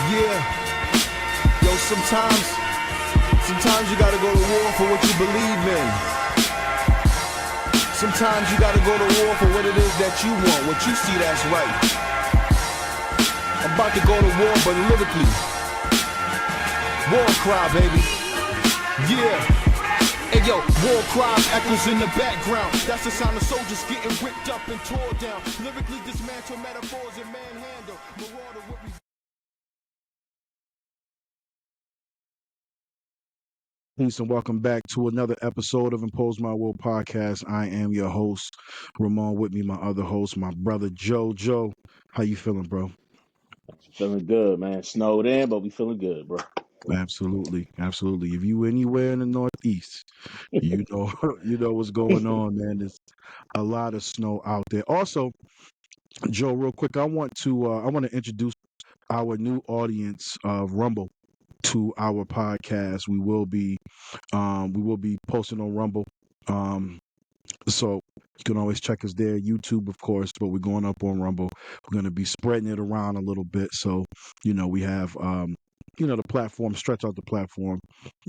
Yeah, yo, sometimes you gotta go to war for what you believe in. Sometimes you gotta go to war for what it is that you want, what you see that's right. I'm about to go to war, but lyrically. War cry, baby. Yeah. Hey yo, war cries echoes in the background. That's the sound of soldiers getting ripped up and tore down. Lyrically dismantle metaphors and manhandle. Marauder with me. Peace and welcome back to another episode of Impose My Will podcast. I am your host, Ramone. With me, my other host, my brother Jojo. How you feeling, bro? Feeling good, man. Snowed in, but we feeling good, bro. Absolutely, absolutely. If you anywhere in the Northeast, you know you know what's going on, man. There's a lot of snow out there. Also, Joe, real quick, I want to introduce our new audience of Rumble to our podcast. We will be posting on Rumble. So you can always check us there, YouTube, of course, but we're going up on Rumble. We're going to be spreading it around a little bit. So, we have, the platform, stretch out the platform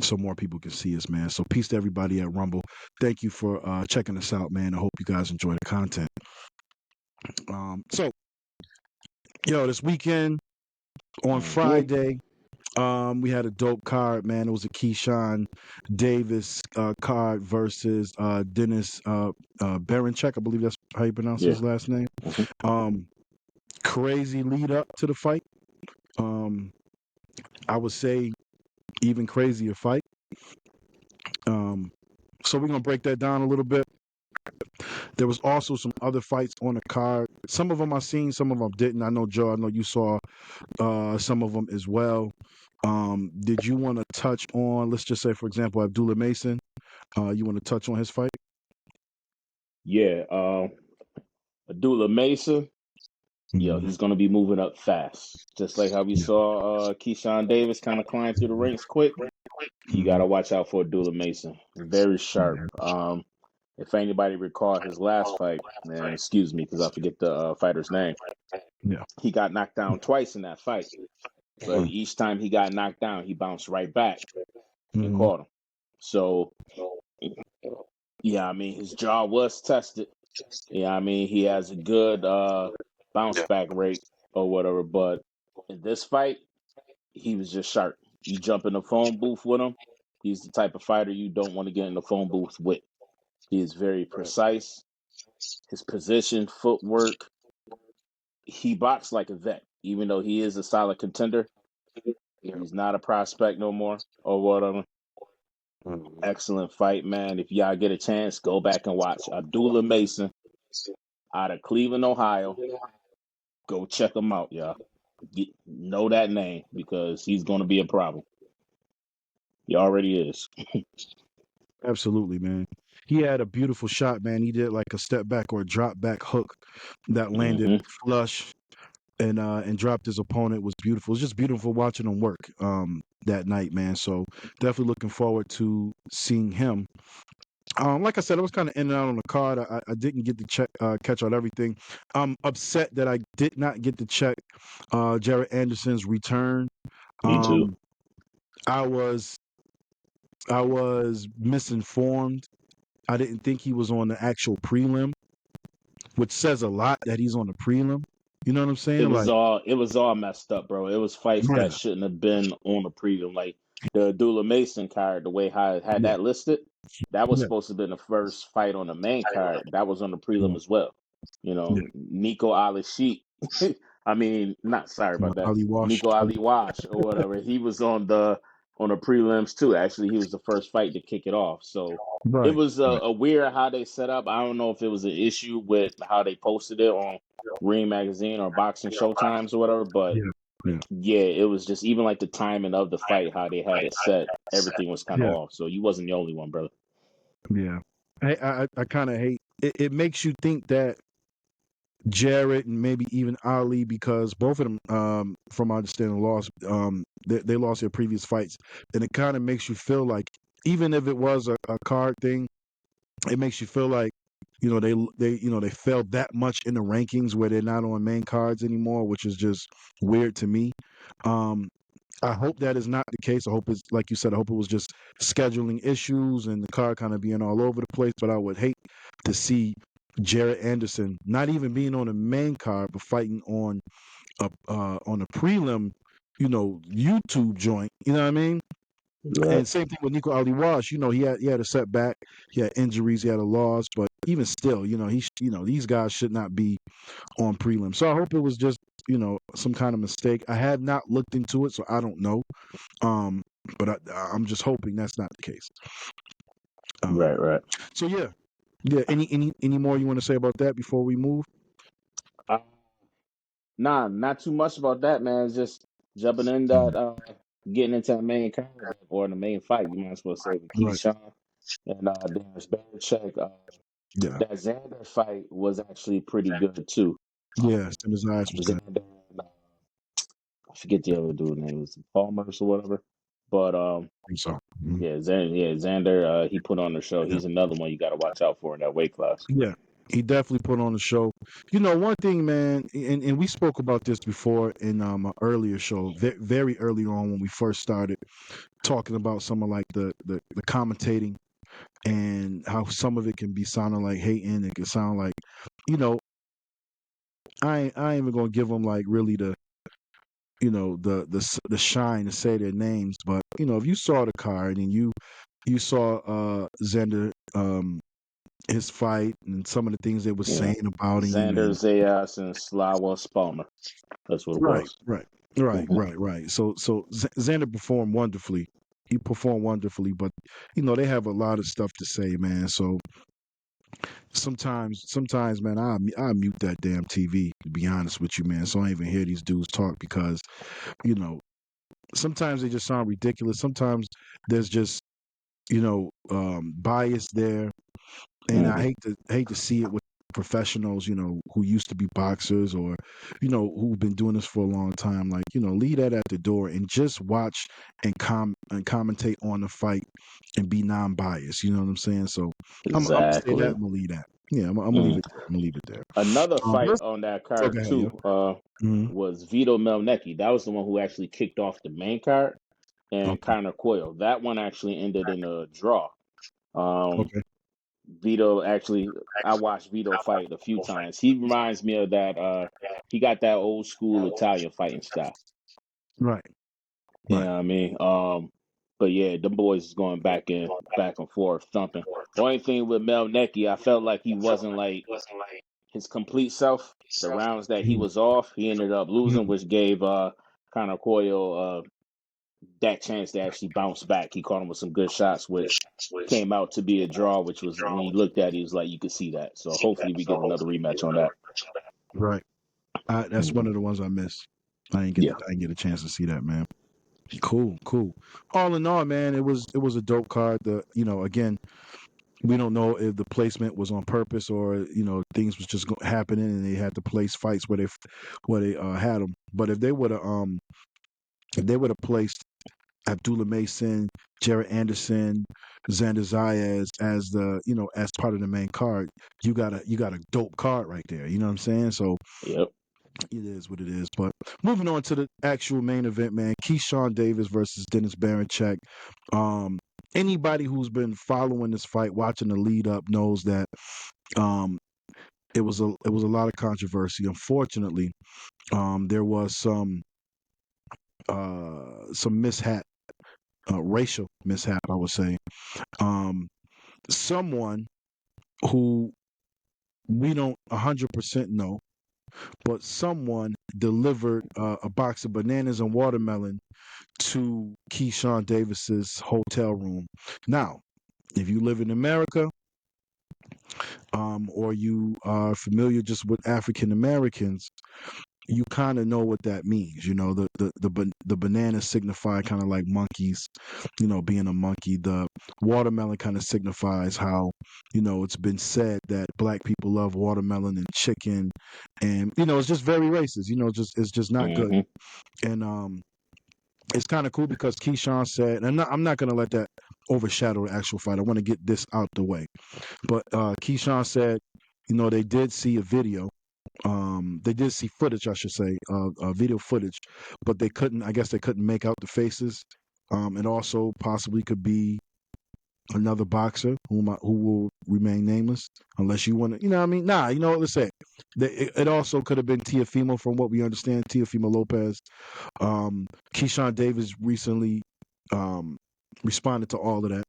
so more people can see us, man. So peace to everybody at Rumble. Thank you for checking us out, man. I hope you guys enjoy the content. So, this weekend on Friday, we had a dope card, man. It was a Keyshawn Davis card versus Dennis Berinchyk. I believe that's how you pronounce his last name. Crazy lead up to the fight. I would say even crazier fight. So we're gonna break that down a little bit. There was also some other fights on the card. Some of them I seen, some of them didn't. I know, Joe, I know you saw some of them as well. Did you want to touch on, let's just say, for example, Abdullah Mason? You want to touch on his fight? Yeah, Abdullah Mason, he's going to be moving up fast. Just like how we saw Keyshawn Davis kind of climb through the ranks quick. You got to watch out for Abdullah Mason. Very sharp. If anybody recall his last fight, man, excuse me because I forget the fighter's name. Yeah. He got knocked down twice in that fight. But each time he got knocked down, he bounced right back and caught him. So, yeah, I mean, his jaw was tested. Yeah, I mean, he has a good bounce back rate or whatever. But in this fight, he was just sharp. You jump in the phone booth with him, he's the type of fighter you don't want to get in the phone booth with. He is very precise. His position, footwork, he boxed like a vet, even though he is a solid contender. He's not a prospect no more or whatever. Excellent fight, man. If y'all get a chance, go back and watch Abdullah Mason out of Cleveland, Ohio. Go check him out, y'all. Know that name because he's going to be a problem. He already is. Absolutely, man. He had a beautiful shot, man. He did like a step back or a drop back hook that landed flush and dropped his opponent. It was beautiful. It was just beautiful watching him work that night, man. So definitely looking forward to seeing him. Like I said, I was kind of in and out on the card. I didn't get to catch on everything. I'm upset that I did not get to check Jared Anderson's return. Me too. I was misinformed. I didn't think he was on the actual prelim, which says a lot that he's on the prelim. You know what I'm saying? It was all messed up, bro. It was fights that shouldn't have been on the prelim. Like the Abdullah Mason card, the way I had that listed, that was supposed to have been the first fight on the main card. That was on the prelim as well. Nico Ali Sheik. I mean, not sorry about that. Ali Wash. Nico Ali Wash or whatever. He was on the prelims too. Actually, he was the first fight to kick it off. So it was a weird how they set up. I don't know if it was an issue with how they posted it on Ring Magazine or Boxing Showtimes or whatever, but it was just even like the timing of the fight, how they had it set, everything was kind of off. So you wasn't the only one, brother. Yeah, I kind of hate it. It makes you think that Jarrett and maybe even Ali, because both of them, from my understanding, lost. They lost their previous fights, and it kind of makes you feel like, even if it was a card thing, it makes you feel like they fell that much in the rankings where they're not on main cards anymore, which is just weird to me. I hope that is not the case. I hope it's like you said. I hope it was just scheduling issues and the card kind of being all over the place. But I would hate to see Jared Anderson not even being on the main card, but fighting on a prelim, YouTube joint. You know what I mean? Right. And same thing with Nico Ali Walsh. He had a setback, he had injuries, he had a loss, but even still, these guys should not be on prelim. So I hope it was just some kind of mistake. I have not looked into it, so I don't know. But I'm just hoping that's not the case. Right. So yeah. Any more you want to say about that before we move? Nah, not too much about that, man. It's just jumping in that, getting into the main card or the main fight. You might as well say with Right. Keyshawn and Darius Berinchyk. Yeah. That Xander fight was actually pretty good too. Yeah. His eyes was good. Xander, and, I forget the other dude's name, was Palmer's or whatever. But I think so. Mhm. Xander, he put on the show. Yeah. He's another one you got to watch out for in that weight class. Yeah, he definitely put on the show. One thing, man, and we spoke about this before in an earlier show, very early on when we first started talking about some of like the commentating and how some of it can be sounding like hating. It can sound like, I ain't even gonna give them like really the shine to say their names, but if you saw the card and you saw Xander his fight and some of the things they were saying about him. Xander Zayas and Slawa Palmer. That's what it was. Right. So Xander performed wonderfully. He performed wonderfully, but they have a lot of stuff to say, man. So sometimes, man, I mute that damn TV, to be honest with you, man. So I don't even hear these dudes talk because, sometimes they just sound ridiculous. Sometimes there's just, bias there. And I hate to see it with professionals, who used to be boxers or, who've been doing this for a long time. Like, leave that at the door and just watch and commentate on the fight and be non-biased. You know what I'm saying? So I'm gonna say that. I'm gonna leave that. Yeah, I'm gonna leave it. I'm gonna leave it there. Another fight on that card ahead, too was Vito Melnicki. That was the one who actually kicked off the main card, and Connor Coyle. That one actually ended in a draw. Vito actually, I watched Vito fight a few times. He reminds me of that. He got that old school Italian fighting style. Right. You know what I mean? But yeah, the boys is going back and forth thumping. The only thing with Melnicki, I felt like he wasn't like his complete self. The rounds that he was off, he ended up losing, which gave Connor Coyle that chance to actually bounce back. He caught him with some good shots, which came out to be a draw, which was, when he looked at it, he was like, you could see that. So hopefully we get another rematch on that. Right. That's one of the ones I missed. I didn't get a chance to see that, man. Cool. All in all, man, it was a dope card. Again, we don't know if the placement was on purpose or things was just happening and they had to place fights where they had them. But if they would have placed Abdullah Mason, Jared Anderson, Xander Zayas as as part of the main card, you got a dope card right there. You know what I'm saying? So yep. It is what it is. But moving on to the actual main event, man, Keyshawn Davis versus Dennis Berinchyk. Anybody who's been following this fight, watching the lead up, knows that it was a lot of controversy. Unfortunately, there was some mishap, racial mishap, I would say. Someone who we don't 100% know, but someone delivered a box of bananas and watermelon to Keyshawn Davis's hotel room. Now, if you live in America, or you are familiar just with African Americans, you kind of know what that means. The banana signify kind of like monkeys, being a monkey. The watermelon kind of signifies how, it's been said that black people love watermelon and chicken, and it's just very racist. It's just not good. And it's kind of cool because Keyshawn said, and I'm not gonna let that overshadow the actual fight. I want to get this out the way. But Keyshawn said, they did see a video. They did see footage, I should say, video footage, but they couldn't. I guess they couldn't make out the faces. And also possibly could be another boxer who will remain nameless, unless you want to. You know what I mean? Nah. You know what? Let's say it also could have been Teofimo, from what we understand. Teofimo Lopez. Keyshawn Davis recently responded to all of that.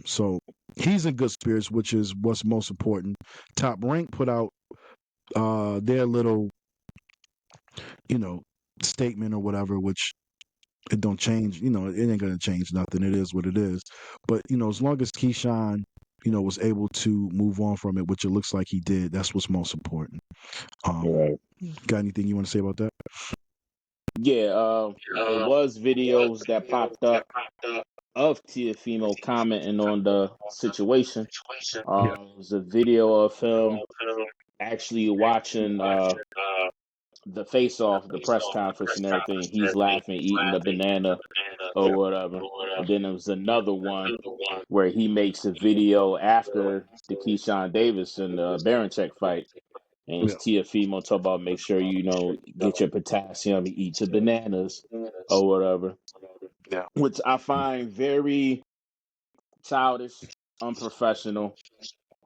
So he's in good spirits, which is what's most important. Top Rank put out their little, statement or whatever, which it don't change. It ain't gonna change nothing. It is what it is. But as long as Keyshawn, was able to move on from it, which it looks like he did, that's what's most important. Right. Got anything you want to say about that? Yeah, it was videos that popped up of Teofimo commenting on the situation. Yeah. It was a video of him actually watching the face off, the press conference and everything. He's laughing, eating the banana or whatever. And then there was another one where he makes a video after the Keyshawn Davis and Berinchyk fight. And it's Yeah. Teofimo talk about make sure get your potassium, eat your bananas or whatever. Yeah. Which I find very childish, unprofessional.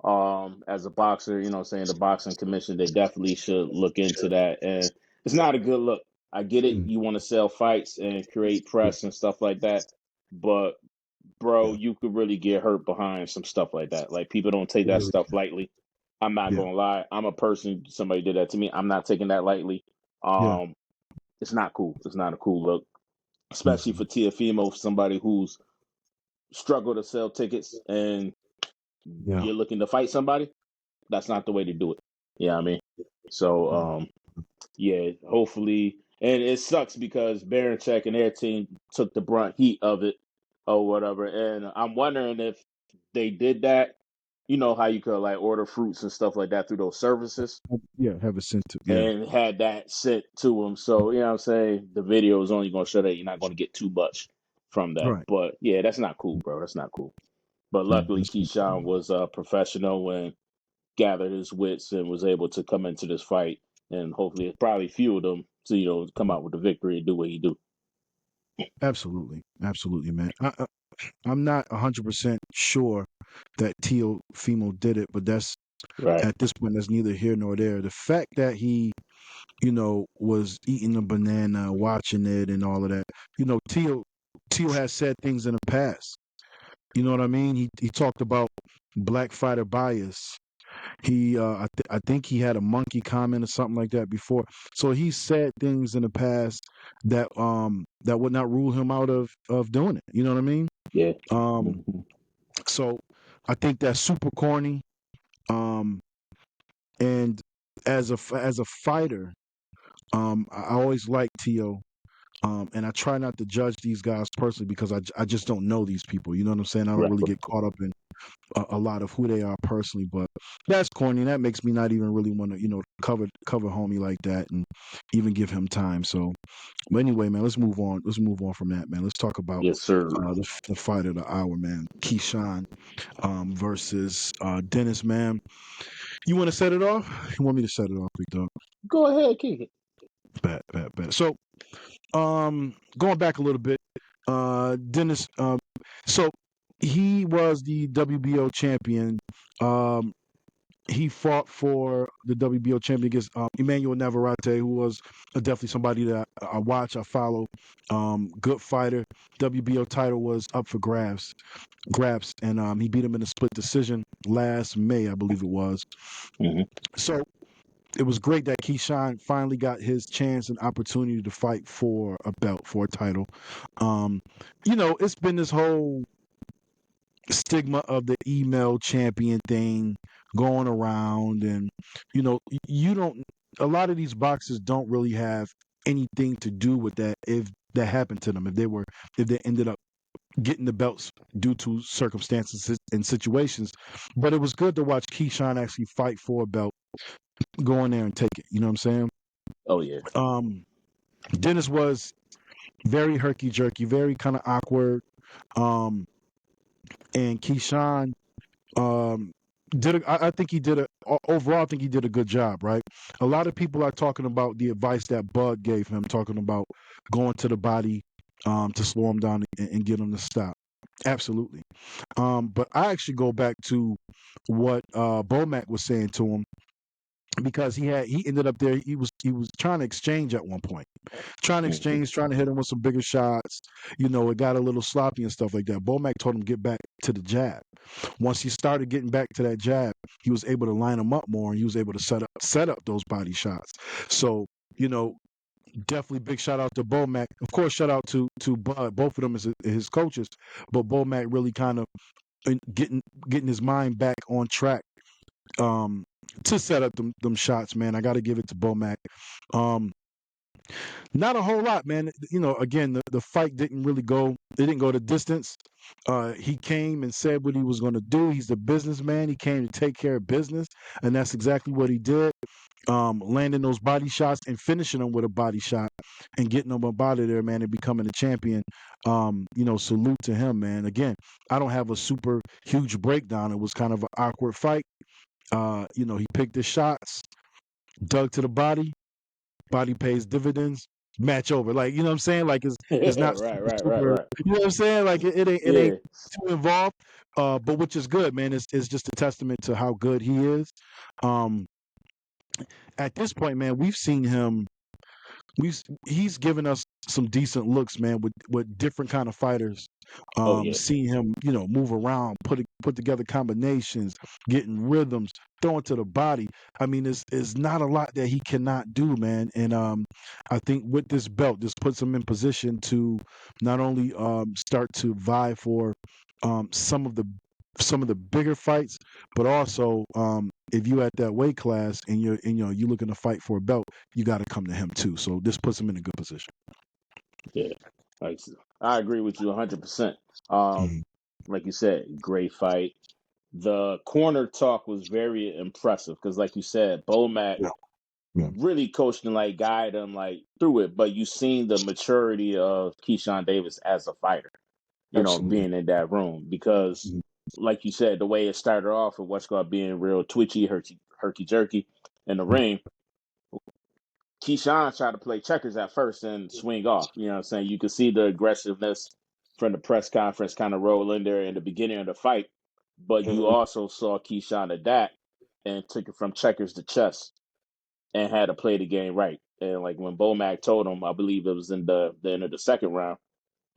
As a boxer, saying the boxing commission, they definitely should look into that. And it's not a good look. I get it, Mm. you want to sell fights and create press and stuff like that, but bro, Yeah. you could really get hurt behind some stuff like that. Like, people don't take that Really. stuff lightly. I'm not Yeah. gonna lie. I'm a person, somebody did that to me. I'm not taking that lightly. Yeah. It's not cool. It's not a cool look, especially Mhm. for Teofimo, somebody who's struggled to sell tickets and Yeah. you're looking to fight somebody. That's not the way to do it. Yeah, I mean. So, Mhm. yeah, hopefully, and it sucks because Berinchyk and their team took the brunt heat of it or whatever. And I'm wondering if they did that. You know how you could like order fruits and stuff like that through those services, Yeah. Have a sense to. Yeah. and had that sent to them. So, you know what I'm saying? The video is only going to show that you're not going to get too much from that. Right. But yeah, that's not cool, bro. That's not cool. But Yeah. luckily, Keyshawn was professional and gathered his wits and was able to come into this fight, and hopefully it probably fueled him to come out with the victory and do what he do. Absolutely. Absolutely, man. I'm not 100% sure that Teofimo did it, but that's Right. at this point that's neither here nor there. The fact that he, was eating a banana, watching it, and all of that. Teo has said things in the past. You know what I mean? He talked about black fighter bias. I think he had a monkey comment or something like that before. So he said things in the past that would not rule him out of doing it. You know what I mean? Yeah. Um, Hmm. so I think that's super corny. Um, and as a fighter, I always like Tio. And I try not to judge these guys personally because I just don't know these people. You know what I'm saying? I don't Right. really get caught up in a lot of who they are personally, but that's corny. And that makes me not even really want to, cover homie like that and even give him time. So, but anyway, man, let's move on. Let's move on from that, man. Let's talk about Yes, sir. the fight of the hour, man. Keyshawn versus Dennis, man. You want to set it off? You want me to set it off, big dog? Go ahead, kick it. Bet. So, going back a little bit, Dennis. So he was the WBO champion. He fought for the WBO champion against Emmanuel Navarrete, who was definitely somebody that I watch, I follow. Good fighter. WBO title was up for grabs, and he beat him in a split decision last May, I believe it was. Hmm. So it was great that Keyshawn finally got his chance and opportunity to fight for a belt, for a title. It's been this whole stigma of the email champion thing going around, and you don't a lot of these boxers don't really have anything to do with that if that happened to them, if they ended up getting the belts due to circumstances and situations. But it was good to watch Keyshawn actually fight for a belt, go in there and take it. You know what I'm saying? Oh yeah. Dennis was very herky jerky, very kind of awkward. and Keyshawn I think he did overall. I think he did a good job. Right. A lot of people are talking about the advice that Bud gave him, talking about going to the body to slow him down and get him to stop. Absolutely. But I actually go back to what BOMAC was saying to him, because he ended up there. He was trying to exchange at one point, trying to Mhm. exchange, trying to hit him with some bigger shots. It got a little sloppy and stuff like that. BOMAC told him get back to the jab. Once he started getting back to that jab, he was able to line him up more, and he was able to set up those body shots. So definitely big shout out to BOMAC. Of course, shout out to Bud. Both of them as his coaches, but BOMAC really kind of getting his mind back on track um, to set up them shots, man. I got to give it to BOMAC. Um, Not a whole lot, man. Again, the fight didn't really go. It didn't go the distance. He came and said what he was going to do. He's a businessman. He came to take care of business, and that's exactly what he did. Landing those body shots and finishing them with a body shot and getting them up out of there, man, and becoming a champion. Salute to him, man. Again, I don't have a super huge breakdown. It was kind of an awkward fight. He picked his shots, dug to the body pays dividends, match over. Like, you know what I'm saying? Like it's not Right, super, right, right, super, right. you know what I'm saying? Like it ain't Yeah, too involved. But which is good, man. It's just a testament to how good he is. Um at this point, man, we've seen him. He's given us some decent looks, man, with different kind of fighters. oh yeah, Seeing him, move around, put together combinations, getting rhythms, throwing to the body. I mean, it's not a lot that he cannot do, man. And I think with this belt, this puts him in position to not only start to vie for some of the bigger fights, but also if you at that weight class and you're looking to fight for a belt, you got to come to him too. So this puts him in a good position. yeah. Like, I agree with you 100%. Um, Mhm. like you said, great fight. The corner talk was very impressive because, like you said, Bomac Yeah, yeah, really coached and like guided him like through it. But you seen the maturity of Keyshawn Davis as a fighter, absolutely. being in that room because, Mhm. like you said, the way it started off with what's called being real twitchy, herky jerky in the ring. Keyshawn tried to play checkers at first and swing off. You know what I'm saying? You could see the aggressiveness from the press conference kind of roll in there in the beginning of the fight. But you Mhm. also saw Keyshawn adapt and took it from checkers to chess and had to play the game right. And like when Bomac told him, I believe it was in the end of the second round,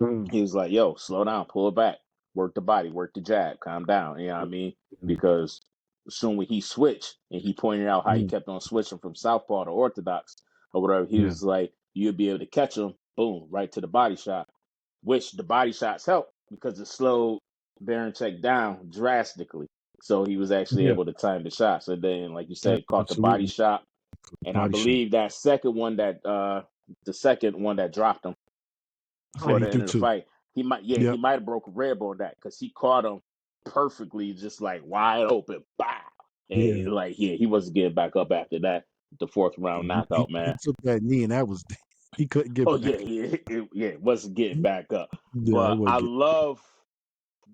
Mhm. he was like, yo, slow down, pull it back, work the body, work the jab, calm down. You know what I mean? Mhm. Because soon when he switched and he pointed out how he Mhm. kept on switching from southpaw to orthodox or whatever, he Yeah, was like, you'll be able to catch him, boom, right to the body shot, which the body shots helped because it slowed Berinchyk down drastically. So he was actually yeah, able to time the shot. So then, like you said, caught the body absolutely. shot. And I Body shot. believe that the second one that dropped him Yeah, for he the end threw of the two. fight. He Yep. might have broke a rib on that because he caught him perfectly, just like wide open, bow. Yeah. And like, yeah, he wasn't getting back up after that. The fourth round He knockout, man. took that knee, and that was he couldn't get Oh back. yeah, it wasn't getting back up. Yeah, it But I wasn't getting. love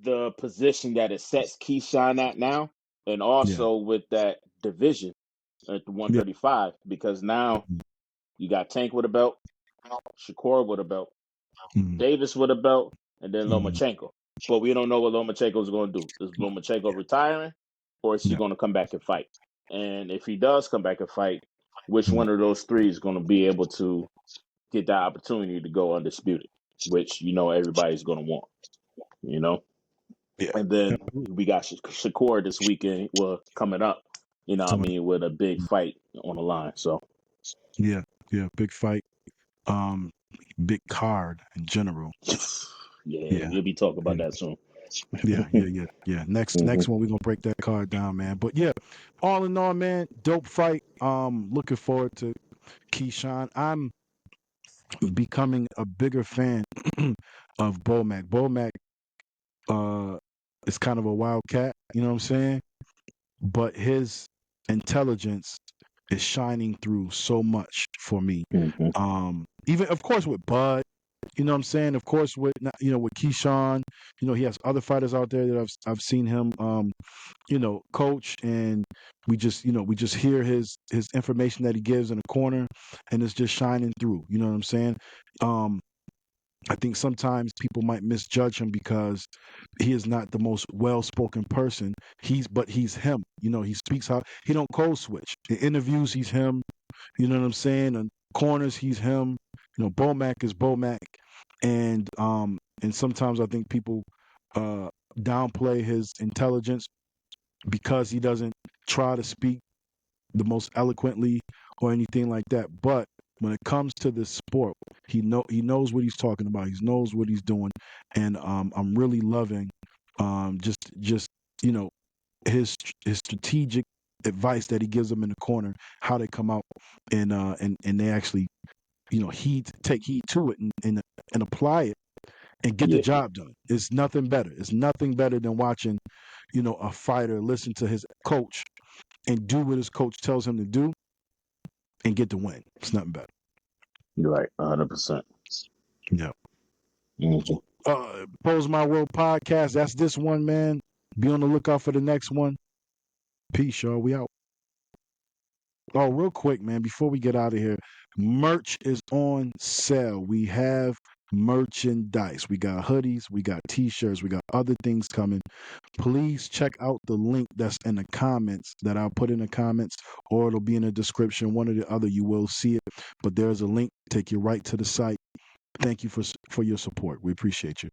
the position that it sets Keyshawn at now, and Yeah. also with that division at the Yeah. 135, because now you got Tank with a belt, Shakur with a belt, Mhm. Davis with a belt, and then Mhm. Lomachenko. But we don't know what Lomachenko is going to do. Is Lomachenko retiring, or is he Yeah. going to come back and fight? And if he does come back and fight, which Mhm. one of those three is going to be able to get that opportunity to go undisputed? Which everybody's going to want. You know, Yeah. and then Absolutely. we got Shakur this weekend. Well, coming up. What I Coming. mean, with a big fight on the line. So Yeah. Yeah. Big fight. Um, Big card in general. yeah, Yeah. we'll be talking about Yeah. that soon. Yeah. Yeah. Yeah. Yeah. Next one, we're gonna break that card down, man. But yeah, all in all, man, dope fight. Looking forward to Keyshawn. I'm becoming a bigger fan of Bomac. Bomac uh is kind of a wild cat, you know what I'm saying? But his intelligence is shining through so much for me. Even of course with Bud, you know what I'm saying? Of course with with Keyshawn, You know, he has other fighters out there that I've seen him, you know, coach, and we just hear his information that he gives in the corner, and it's just shining through. You know what I'm saying? I think sometimes people might misjudge him because he is not the most well-spoken person. But he's him. You know, he speaks how he don't code switch. In interviews, he's him. You know what I'm saying? In corners, he's him. You know, BOMAC is BOMAC, and sometimes I think people downplay his intelligence because he doesn't try to speak the most eloquently or anything like that. But when it comes to this sport, he knows what he's talking about. He knows what he's doing, and I'm really loving just you know his strategic advice that he gives them in the corner, how they come out and they actually take heed to it and apply it and get the Yeah. job done. It's nothing better. It's nothing better than watching a fighter listen to his coach and do what his coach tells him to do and get the win. It's nothing better. You're right, 100%. Yeah. Mm-hmm. Pose My World podcast. That's this one, man. Be on the lookout for the next one. Peace, y'all. We out. Oh, real quick, man, before we get out of here, merch is on sale. We have merchandise. We got hoodies, we got t-shirts, we got other things coming. Please check out the link that's in the comments that I'll put in the comments, or it'll be in the description. One or the other, you will see it. But there's a link, take you right to the site. Thank you for your support. We appreciate you.